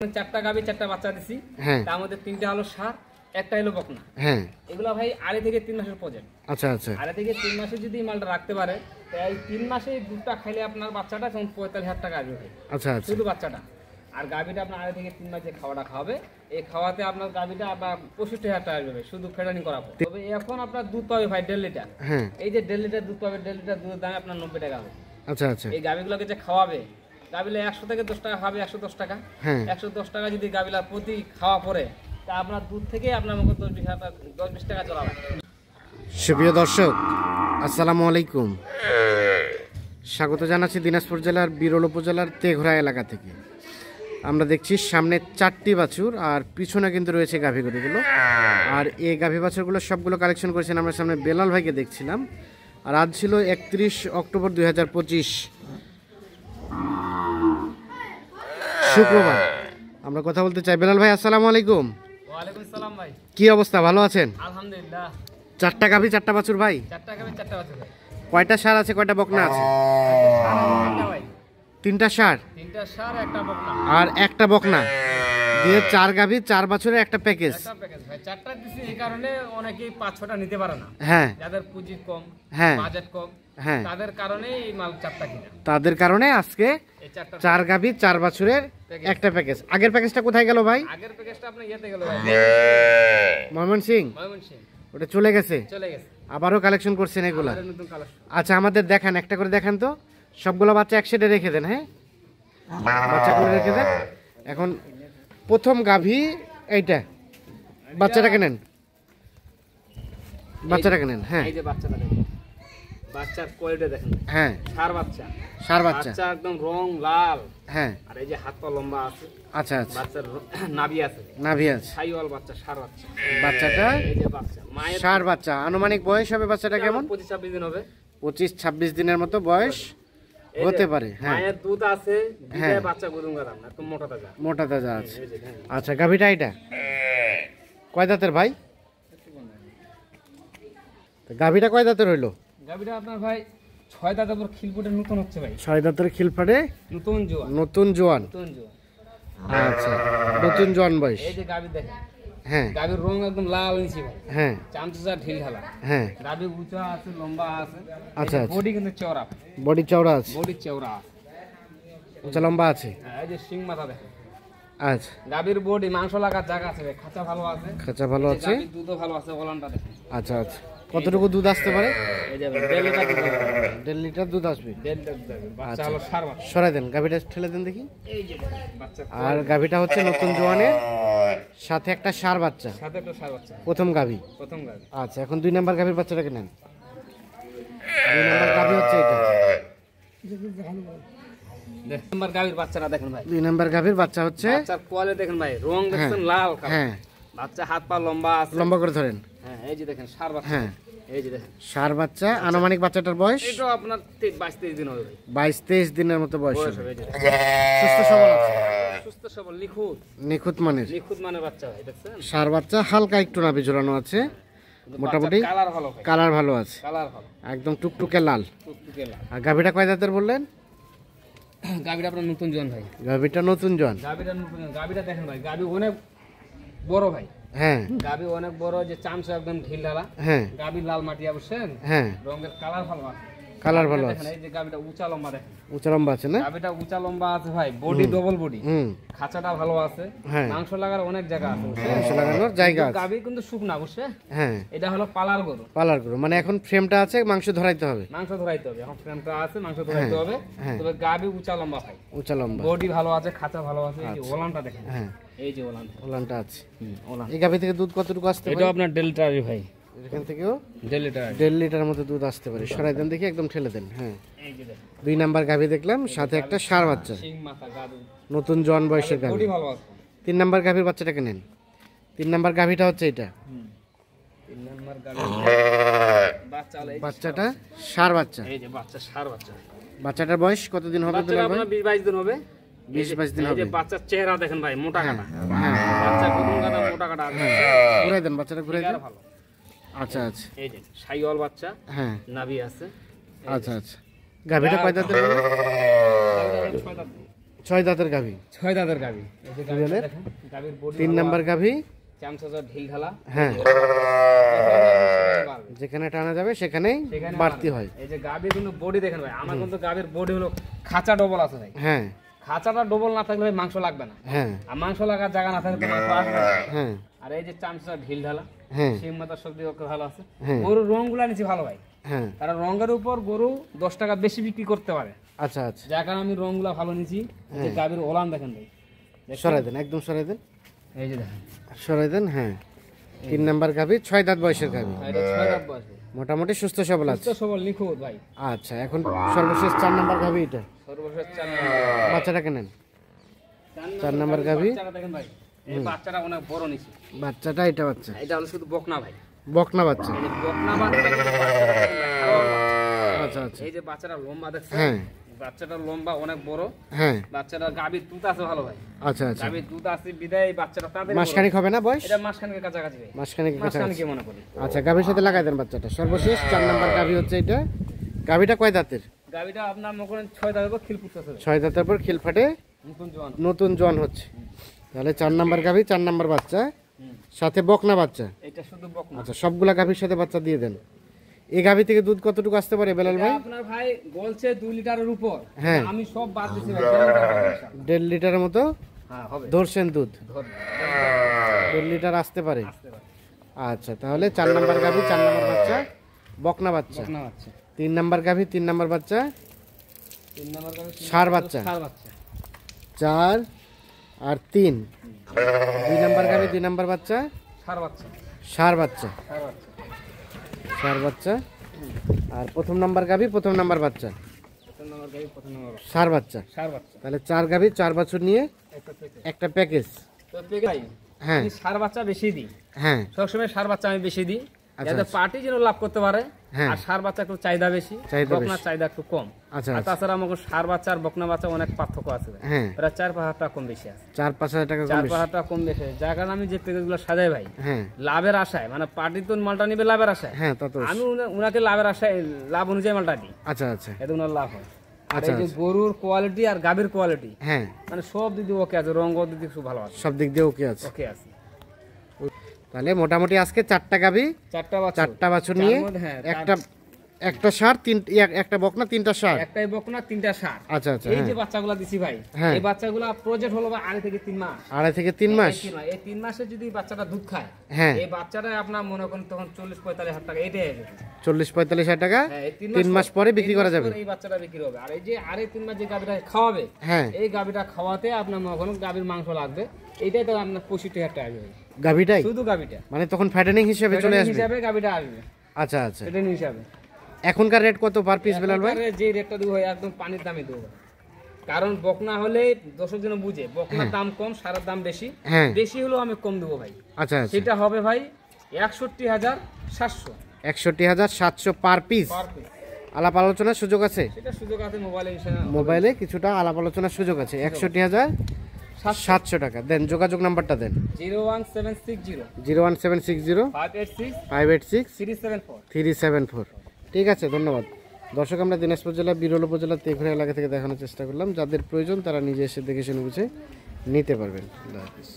চারটা গাভী চারটা বাচ্চা দিছি, তার মধ্যে তিনটা হলো ষাঁড়, একটা হলো বকনা। এগুলা ভাই 2.5 থেকে 3 মাসের প্রজেক্ট। আচ্ছা আচ্ছা, 2.5 থেকে 3 মাসে যদি মালটা রাখতে পারে, তাই 3 মাসে দুধটা খাইলে আপনার বাচ্চাটা 45,000 টাকা আসবে ভাই। আচ্ছা আচ্ছা, শুধু বাচ্চাটা। আর গাভীটা আপনার 2.5 থেকে 3 মাস যে খাওয়াটা খাওয়াবে, এই খাওয়াতে আপনার গাভীটা আবার 65,000 টাকা আসবে শুধু ফেডারিং করাবো। তবে এখন আপনার দুধ পাবে ভাই 1.5 লিটার। এই যে 1.5 লিটার দুধ পাবে, 1.5 লিটার দুধের দাম আপনার 90 টাকা হবে। আচ্ছা আচ্ছা, এই গাভীগুলোকে যে খাওয়াবে, গাবিলা 100 থেকে 10 টাকা খাবে, 110 টাকা। 110 টাকা যদি গাবিলা প্রতি খাওয়া পরে, তা আপনার দুধ থেকে আপনার মুখে 10-20 টাকা চলাবে। সুপ্রিয় দর্শক, আসসালামু আলাইকুম। স্বাগত জানাচ্ছি দিনাজপুর জেলার বিরল উপজেলার তেঘরা এলাকা থেকে। আমরা দেখছি সামনে 4টি বাছুর আর পিছনে কিন্তু রয়েছে গাভী গরুগুলো। আর এই গাভী বাছুরগুলো সবগুলো কালেকশন করেছেন আমরা সামনে বেলাল ভাইকে দেখছিলাম। আর আজ ছিল 31 অক্টোবর 2025 শুক্রবার। আমরা কথা বলতে চাই। বেলাল ভাই, আসসালামু আলাইকুম। ওয়ালাইকুম আসসালাম ভাই। কি অবস্থা, ভালো আছেন? আলহামদুলিল্লাহ। 4টা গাভী 4টা বাছুর ভাই? 4টা গাভী 4টা বাছুর ভাই। কয়টা ষাঁড় আছে, কয়টা বকনা আছে? 3টা ষাঁড়, 3টা ষাঁড়, একটা বকনা আর একটা বকনা দিয়ে 4 গাভী 4 বাছুরের একটা প্যাকেজ। একটা প্যাকেজ ভাই। 4টা দিছি এই কারণে অনেকেই 5-6টা নিতে পারে না। হ্যাঁ, যাদের পুঁজি কম, বাজেট কম, তাদের কারণে এই মাল 4টা কিনা। তাদের কারণে আজকে 4 গাভী 4 বাছুরের একটা প্যাকেজ। আগের প্যাকেজটা কোথায় গেল ভাই? আগের প্যাকেজটা আপনার ইয়েতে গেল ভাই, ময়মনসিংহ। ওটা চলে গেছে, চলে গেছে। আবারও কালেকশন করছেন এগুলা? নতুন কালেকশন। আচ্ছা, আমাদের দেখান, একটা করে দেখান তো। সবগুলো বাচ্চা একসাথে রেখে দেন। হ্যাঁ, বাচ্চাগুলো রেখে দেন। এখন প্রথম গাভী এইটা, বাচ্চাটাকে নেন, বাচ্চাটাকে নেন। হ্যাঁ, এই যে বাচ্চাটা দেখেন, বাচ্চার কোয়ালিটি দেখেন। হ্যাঁ, ষাঁড় বাচ্চা, ষাঁড় বাচ্চা, বাচ্চা একদম রং লাল। হ্যাঁ, আর এই যে হাত পা লম্বা আছে। আচ্ছা আচ্ছা, বাচ্চার নাভি আছে, নাভি আছে। ছাইওয়াল বাচ্চা, ষাঁড় বাচ্চা। বাচ্চাটা এই যে বাচ্চা, মায়ের ষাঁড় বাচ্চা। আনুমানিক বয়স হবে বাচ্চাটা কেমন? 25-26 দিন হবে। 25-26 দিনের মতো বয়স হতে পারে। হ্যাঁ, মায়ের দুধ আছে, দুধে বাচ্চা গুদুঙ্গা দাম না, একদম মোটা তাজা। মোটা তাজা আছে। আচ্ছা, গাভীটা এটা কয় দাঁতের ভাই? গাভীটা কয় দাঁতের হইলো? গাভীটা আপনার ভাই 6 দাঁতের উপর খিলফুটে নতুন হচ্ছে ভাই। 6 দাঁতের খিলফাটে নতুন জোয়ান, নতুন জোয়ান। নতুন জোয়ান। আচ্ছা, নতুন জোয়ান বয়স। এই যে গাভী দেখেন, হ্যাঁ, গাভীর রং একদম লাল নিচে ভাই। হ্যাঁ, চামচা ঢিল ঢালা। হ্যাঁ, গাভী উঁচা আছে, লম্বা আছে। আচ্ছা, বডি কিন্তু চওড়া, বডি চওড়া আছে, বডি চওড়া আছে, উঁচা লম্বা আছে। এই যে সিং মাথা দেখেন। আচ্ছা, গাভীর বডি মাংস লাগার জায়গা আছে ভাই, খাঁচা ভালো আছে, খাঁচা ভালো আছে, গাভীর দুধও ভালো আছে। ওলানটা দেখেন। আচ্ছা আচ্ছা, কতটুকু দুধ আসতে পারে? এই যে 1.5 লিটার দুধ হবে। 1.5 লিটার দুধ আসবে। 1.5 লিটার দুধ হবে। বাচ্চা হলো ষাঁড় বাচ্চা। সরাই দেন, গাভীটা ঠেলে দেন দেখি। এই যে বাচ্চা। আর গাভীটা হচ্ছে নতুন জোয়ানের, সাথে একটা ষাঁড় বাচ্চা, সাথে একটা ষাঁড় বাচ্চা, প্রথম গাভী। প্রথম গাভী। আচ্ছা, এখন 2 নাম্বার গাভীর বাচ্চাটাকে নেন। 2 নাম্বার গাভী হচ্ছে এটা। 2 নাম্বার গাভীর বাচ্চাটা দেখেন ভাই। 2 নাম্বার গাভীর বাচ্চা হচ্ছে, বাচ্চার কোয়ালিটি দেখেন ভাই, রং দেখেন লাল কালার। হ্যাঁ, বাচ্চা হাত পা লম্বা আছে, লম্বা করে ধরেন। হ্যাঁ, এই যে দেখেন ষাঁড় বাচ্চা। হ্যাঁ, এই যে দেখেন ষাঁড় বাচ্চা। আনুমানিক বাচ্চাটার বয়স এটাও আপনার 22-23 দিন হবে ভাই। 22-23 দিনের মতো বয়স বয়স হবে। হবে। এই যে সুস্থ সবল আছে, সুস্থ সবল, নিখুঁত, নিখুঁত মানের নিখুঁত মানের বাচ্চা ভাই, দেখছেন? ষাঁড় বাচ্চা। হালকা একটু নাভি ঝোলানো আছে, মোটামুটি কালার ভালো ভাই, কালার ভালো আছে, কালার ভালো, একদম টুকটুকে লাল। টুকটুকে লাল। আর গাভীটা কয় দাঁতের বললেন? গাভীটা আপনার নতুন জন ভাই। গাভীটা নতুন জন। গাভীটা নতুন জন। গাভীটা দেখেন ভাই, গাভী অনেক বড় ভাই। হ্যাঁ, গাভী অনেক বড়, যে চামচা একদম ঢিল ঢালা। হ্যাঁ, গাভীর লাল মাটিয়া বুঝছেন? হ্যাঁ, রঙের কালার ভালো আছে, কালার ভালো দেখেন। আছে। এই যে গাভীটা উঁচা লম্বা দেখেন, উঁচা লম্বা আছে না? গাভীটা উঁচা লম্বা আছে ভাই, বডি ডবল বডি, হুম, খাঁচাটা ভালো আছে, হ্যাঁ, মাংস লাগার অনেক জায়গা আছে বুঝছেন? মাংস লাগানোর জায়গা আছে। গাভী কিন্তু শুকনা বুঝছে? হ্যাঁ, এটা হলো পালার গরু। পালার গরু মানে এখন ফ্রেমটা আছে, মাংস ধরাইতে হবে। মাংস ধরাইতে হবে, এখন ফ্রেমটা আছে, মাংস ধরাইতে হবে। হ্যাঁ, তবে গাভী উঁচা লম্বা ভাই, উঁচা লম্বা, বডি ভালো আছে, খাঁচা ভালো আছে। এই যে ওলানটা দেখেন। হ্যাঁ, এই যে ওলান, ওলানটা আছে। ওলান। এই গাভী থেকে দুধ কতটুকু আসতে এটা পারে? আপনার ডেল্টারি ভাই, এখান থেকেও 1.5 লিটার। 1.5 লিটার মতো দুধ আসতে পারে। সরাই দেন দেখি, একদম ঠেলে দেন। হ্যাঁ, এই যে দেখেন, 2 নাম্বার গাভী দেখলাম, সাথে একটা ষাঁড় বাচ্চা, সিং মাথা গাভী, নতুন জন বয়সের গাভী। বডি ভালো আছে। 3 নাম্বার গাভীর বাচ্চাটাকে নেন। 3 নাম্বার গাভীটা হচ্ছে এটা। 3 নাম্বার গাভী বাচ্চা হলো এই যে বাচ্চাটা ষাঁড় বাচ্চা। এই যে বাচ্চা, ষাঁড় বাচ্চা। বাচ্চাটার বয়স কতদিন হবে? বাচ্চাটা আপনার 20-22 দিন হবে। 20-22 দিন এই হবে। যে বাচ্চার চেহারা দেখেন ভাই, মোটা কাটা। হ্যাঁ, বাচ্চা গুদুম কাটা, মোটা কাটা আছে। ঘুরাই দেন, বাচ্চাটা ঘুরাই দেন। চেহারা ভালো। আচ্ছা আচ্ছা, এই যে সাইওয়াল বাচ্চা, হ্যাঁ, নাভি আছে। আচ্ছা আচ্ছা। গাভীটা কয় দাঁতের বললেন? গাভীটা 6 দাঁত। 6 দাঁতের গাভী, 6 দাঁতের গাভী। এই যে গাভীটা দেখেন, গাভীর বডি 3 নাম্বার গাভী। চামচা ঢিল ঢালা। হ্যাঁ, যেখানে টানা যাবে সেখানেই বাড়তি হয়। এই যে গাভীর কিন্তু বডি দেখেন ভাই, আমার কিন্তু গাভীর বডি হলো খাঁচা ডবল আছে ভাই। হ্যাঁ, খাঁচাটা ডবল না থাকলে ভাই মাংস লাগবে না। হ্যাঁ, আর মাংস লাগার জায়গা না থাকলে তো মাংস আসবে না। হ্যাঁ, আর এই যে চামচা ঢিল ঢালা, হ্যাঁ, সিং মাথার শক্তি ভালো আছে। হ্যাঁ। গরুর রংগুলা নিচে ভালো ভাই, হ্যাঁ। কারণ রঙের উপর গরু 10 টাকা বেশি বিক্রি করতে পারে। আচ্ছা, আচ্ছা। যার কারণে আমি রংগুলা ভালো নিছি। এই যে গাভীর ওলান দেখেন ভাই, সরাই দেন, একদম সরাই দেন, এই যে দেখেন সরাই দেন। হ্যাঁ, 3 নাম্বার গাভী, 6 দাঁত বয়সের গাভী, এটা 6 দাঁত বয়সে, মোটামুটি সুস্থ সবল আছে। সুস্থ সবল নিখুঁত ভাই। আচ্ছা, এখন সর্বশেষ 4 নাম্বার গাভী, এটা সর্বশেষ 4 নম্বর বাচ্চাটা কেনেন। 4 নাম্বার গাভী, বাচ্চাটা দেখেন ভাই, এই বাচ্চাটা অনেক বড় নিছে। বাচ্চাটা এটা বাচ্চা, এটা হলো শুধু বকনা ভাই, বকনা বাচ্চা। এই যে বকনা বাচ্চা। আচ্ছা, আচ্ছা। এই যে বাচ্চাটা লম্বা দেখছেন, হ্যাঁ, বাচ্চাটা লম্বা অনেক বড়। হ্যাঁ। বাচ্চাটা গাভীর দুধ আছে ভালো ভাই। আচ্ছা, আচ্ছা। গাভীর দুধ আছে বিদায় এই বাচ্চাটা তাদের মাসখানেক হবে না বয়স? এটা মাসখানেকের কাছাকাছি ভাই, মাসখানেক মাসখানেক কি মনে করি। আচ্ছা, গাভীর সাথে লাগাই দেন বাচ্চাটা। সর্বশেষ 4 নাম্বার গাভী হচ্ছে এটা। গাভীটা কয় দাঁতের? গাভীটা আপনার মনে করেন 6 দাঁতের পর খিল ফুটতেছে ভাই, 6 দাঁতের পর খিল ফাটে, নতুন জোয়ান। নতুন জন হচ্ছে। তাহলে 4 নাম্বার গাভী, 4 নাম্বার বাচ্চা, সাথে বকনা বাচ্চা। এটা শুধু বকনা। আচ্ছা, সবগুলা গাভীর সাথে বাচ্চা দিয়ে দেন। এই গাভী থেকে দুধ কতটুকু আসতে পারে বেলাল ভাই? আপনার ভাই বলছে 2 লিটারের উপর। হ্যাঁ। আমি সব বাদ দিছি ভাই, 1.5 লিটার হবে ইনশাআল্লাহ। 1.5 লিটারের মতো হ্যাঁ হবে, ধরছেন দুধ, ধরবে। 1.5 লিটার আসতে পারে। আসতে পারে। আচ্ছা, তাহলে 4 নাম্বার গাভী, 4 নাম্বার বাচ্চা, বকনা বাচ্চা। বকনা বাচ্চা। 3 নাম্বার গাভী, 3 নাম্বার বাচ্চা, 3 নম্বর গাভী, ষাঁড় বাচ্চা। ষাঁড় বাচ্চা। 4 আর 3। 2 নাম্বার গাভী, 2 নাম্বার বাচ্চা, ষাঁড় বাচ্চা। ষাঁড় বাচ্চা, ষাঁড় বাচ্চা। ষাঁড় বাচ্চা। আর প্রথম নাম্বার গাভী, প্রথম নাম্বার বাচ্চা, প্রথম নম্বর গাভী, প্রথম নম্বর বাচ্চা। ষাঁড় বাচ্চা। ষাঁড় বাচ্চা। তাহলে 4 গাভী, 4 বছর নিয়ে একটা প্যাকেজ। একটা প্যাকেজ। তো প্যাকেজ হ্যাঁ, আমি ষাঁড় বাচ্চা বেশি দিই। হ্যাঁ, সবসময় ষাঁড় বাচ্চা আমি বেশি দিই, আচ্ছা, যাতে পার্টি যেন লাভ করতে পারে। হ্যাঁ। আর ষাঁড় বাচ্চা একটু চাহিদা বেশি, চাহিদা বকনার বেশি। চাহিদা একটু কম। আচ্ছা, আর আচ্ছা। তাছাড়া আমাকে ষাঁড় বাচ্চা আর বকনা বাচ্চা অনেক পার্থক্য আছে ভাই। হ্যাঁ, ওরা 4-5 টাকা কম বেশি আছে, 4-5 হাজার টাকা কম 4-5 বেশি। টাকা কম বেশি। যার কারণে আমি যে প্যাকেজগুলো সাজাই ভাই, হ্যাঁ, লাভের আশায়, মানে পার্টি তো মালটা নিবে লাভের আশায়, হ্যাঁ, তা তো। আমি উনাকে লাভের আশায়, লাভ অনুযায়ী মালটা দিই, আচ্ছা, আচ্ছা। এতে উনার লাভ হয়। আর আচ্ছা, এই যে গরুর কোয়ালিটি আর গাভীর কোয়ালিটি, হ্যাঁ, মানে সব দিক দিয়ে ওকে আছে, রঙ দিক দিয়ে খুব ভালো আছে, সব দিক দিয়ে ওকে আছে। ওকে আছে। তাহলে মোটামুটি আজকে 4টা গাভী, 4টা বাচ্চা, 4টা বাছুর নিয়ে হ্যাঁ, একটা ষাঁড়, একটা বকনা, 3টা ষাঁড়। একটাই বকনা, 3টা ষাঁড়। আচ্ছা, আচ্ছা। এই যে হ্যাঁ, বাচ্চাগুলো দিছি ভাই, হ্যাঁ। এই বাচ্চাগুলো প্রজেক্ট হলো ভাই 2.5 থেকে 3 মাস। 2.5 থেকে 3 মাস। এই 3 মাসে যদি বাচ্চাটা দুধ খায়, হ্যাঁ, এই বাচ্চাটা আপনার মনে করেন তখন 40-45 হাজার টাকা এটাই হবে। 40-45 হাজার টাকা হ্যাঁ, এই 3 মাস পরে বিক্রি করা যাবে। এই বাচ্চাটা বিক্রি হবে। আর এই যে 3 মাস যে গাভীটা খাওয়াবে, হ্যাঁ, এই গাভীটা খাওয়াতে আপনার মনে করেন গাভীর মাংস লাগবে, এইটাই তো আপনার 65,000 টাকা আসবে গাভীটাই, শুধু গাভীটা। মানে তখন ফ্যাটেনিং হিসেবে চলে আসবে হিসাবে গাভীটা আসবে, আচ্ছা, আচ্ছা। এটা হিসাবে। এখনকার রেট কত পার পিস বেলাল ভাই? এখনকার যে রেটটা দেবো একদম পানির দামে দেবো, কারণ বকনা হলে দর্শক জন বুঝে বকনার দাম কম, সারের দাম বেশি। হ্যাঁ, বেশি হলেও আমি কম দেবো ভাই। আচ্ছা, আচ্ছা। সেটা হবে ভাই 61,700 61,700 পার পিস। Per piece. আলাপ আলোচনার সুযোগ আছে? সেটা সুযোগ আছে মোবাইলে, মোবাইলে কিছুটা আলাপ আলোচনার সুযোগ আছে। 61,700 টাকা দেন। যোগাযোগ নাম্বারটা দেন। 01760 01760 586 586 374। 374। ঠিক আছে, ধন্যবাদ। দর্শক, আমরা দিনাজপুর জেলা বিরল উপজেলার তেঘরা এলাকা থেকে দেখানোর চেষ্টা করলাম। যাদের প্রয়োজন তারা নিজে এসে দেখে শুনে বুঝে নিতে পারবেন। আল্লাহ হাফেজ।